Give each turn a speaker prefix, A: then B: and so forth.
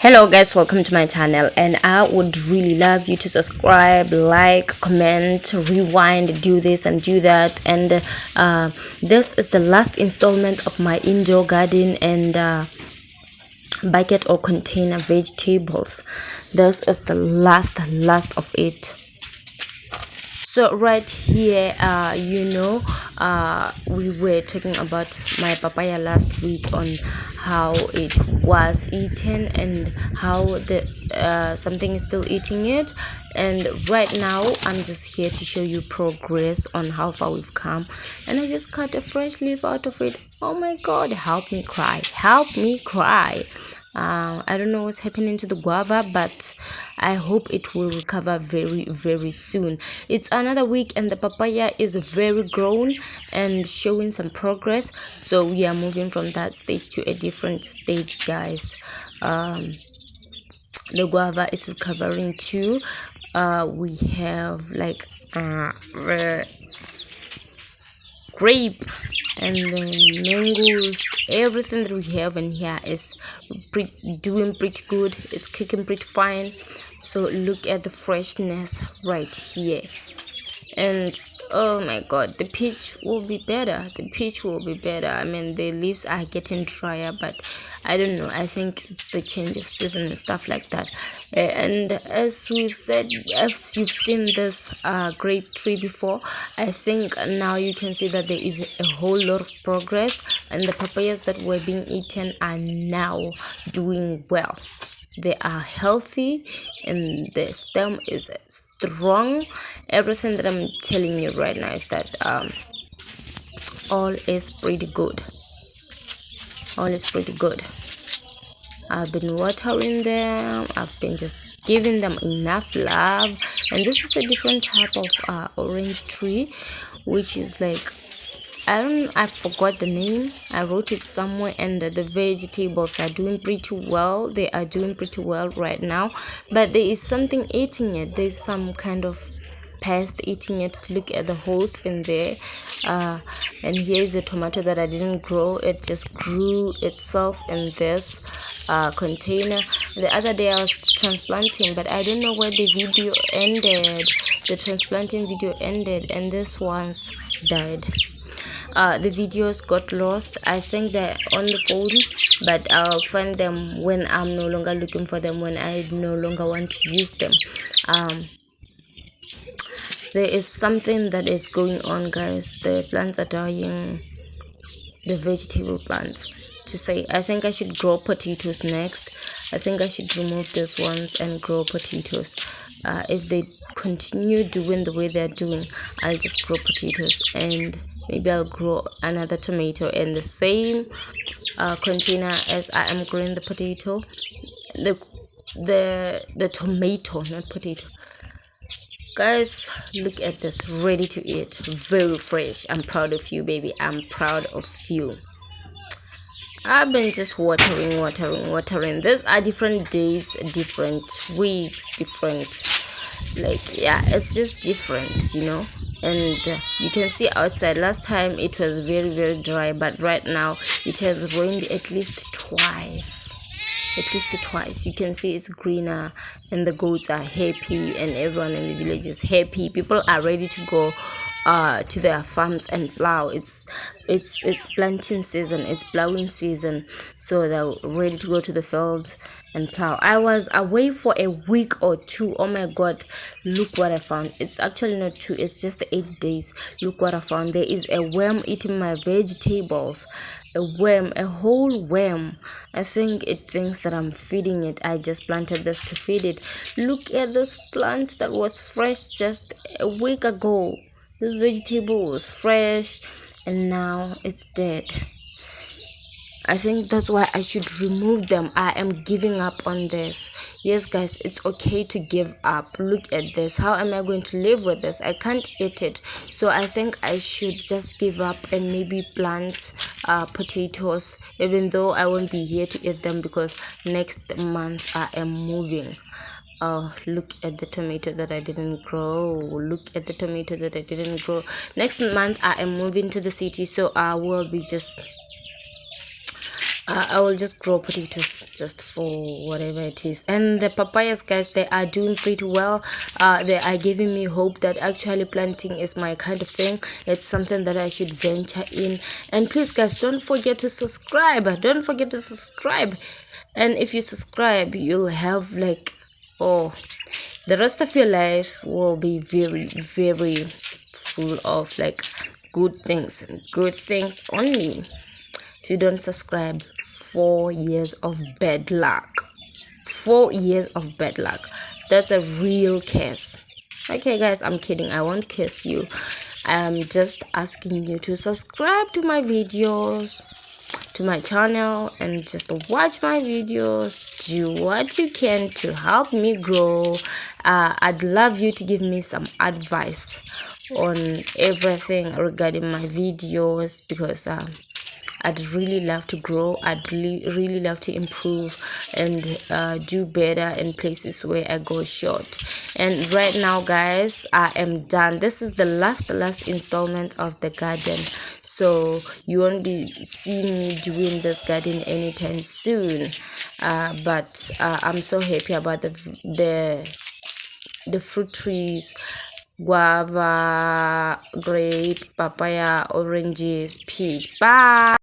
A: Hello guys, welcome to my channel, and I would really love you to subscribe, like, comment, rewind, do this and do that. And this is the last installment of my indoor garden and bucket or container vegetables. This is the last of it. So right here, we were talking about my papaya last week on how it was eaten and how the something is still eating it. And right now I'm just here to show you progress on how far we've come. And I just cut a fresh leaf out of it. Oh my god, help me cry, I don't know what's happening to the guava, but I hope it will recover very soon. It's another week and the papaya is very grown and showing some progress, so we are moving from that stage to a different stage, guys. The guava is recovering too. We have like grape and then mangoes. Everything that we have in here is doing pretty good. It's cooking pretty fine. So look at the freshness right here. And oh my god, the peach will be better. I mean, the leaves are getting drier, but I don't know, I think it's the change of season and stuff like that. And as we've said, if you've seen this grape tree before, I think now you can see that there is a whole lot of progress, and the papayas that were being eaten are now doing well. They are healthy and the stem is strong. Everything that I'm telling you right now is that all is pretty good. I've been watering them, I've been just giving them enough love. And this is a different type of orange tree, which is like, I forgot the name. I wrote it somewhere. And the vegetables are doing pretty well. They are doing pretty well right now, but there is something eating it. There's some kind of pest eating it. Look at the holes in there. And here is a tomato that I didn't grow. It just grew itself in this container. The other day I was transplanting, but I don't know where the video ended. The transplanting video ended and this one's died. The videos got lost. I think they're on the phone, but I'll find them when I'm no longer looking for them, when I no longer want to use them. There is something that is going on, guys. The plants are dying, the vegetable plants. To say, I think I should grow potatoes next. I think I should remove these ones and grow potatoes. If they continue doing the way they're doing, I'll just grow potatoes, and maybe I'll grow another tomato in the same container as I am growing the potato. The tomato, not potato. Guys, look at this, ready to eat, very fresh. I'm proud of you, baby. I'm proud of you. I've been just watering. These are different days, different weeks, different, like, yeah, it's just different, and you can see outside. Last time it was very dry, but right now it has rained at least twice. You can see it's greener, and the goats are happy, and everyone in the village is happy. People are ready to go to their farms and plow. It's planting season, it's plowing season, so they're ready to go to the fields and plow. I was away for a week or two. Oh my god, look what I found. It's actually not 2, it's just 8 days. Look what I found. There is a worm eating my vegetables. A whole worm. I think it thinks that I'm feeding it. I just planted this to feed it. Look at this plant that was fresh just a week ago. This vegetable was fresh and now it's dead. I think that's why I should remove them. I am giving up on this. Yes, guys, it's okay to give up. Look at this. How am I going to live with this? I can't eat it. So I think I should just give up and maybe plant potatoes, even though I won't be here to eat them because next month I am moving. Oh, look at the tomato that I didn't grow. Next month I am moving to the city, so I will be just I will just grow potatoes just for whatever it is. And the papayas, guys, they are doing pretty well. They are giving me hope that actually planting is my kind of thing. It's something that I should venture in. And please, guys, don't forget to subscribe. Don't forget to subscribe. And if you subscribe, you'll have like, oh, the rest of your life will be very, very full of like good things and good things only. If you don't subscribe, 4 years of bad luck. 4 years of bad luck. That's a real curse. Okay, guys, I'm kidding. I won't curse you. I'm just asking you to subscribe to my videos, to my channel, and just watch my videos. Do what you can to help me grow. I'd love you to give me some advice on everything regarding my videos, because I'd really love to grow. I'd really love to improve and do better in places where I go short. And right now, guys, I am done. This is the last installment of the garden, so you won't be seeing me doing this garden anytime soon. But I'm so happy about the fruit trees: guava, grape, papaya, oranges, peach. Bye.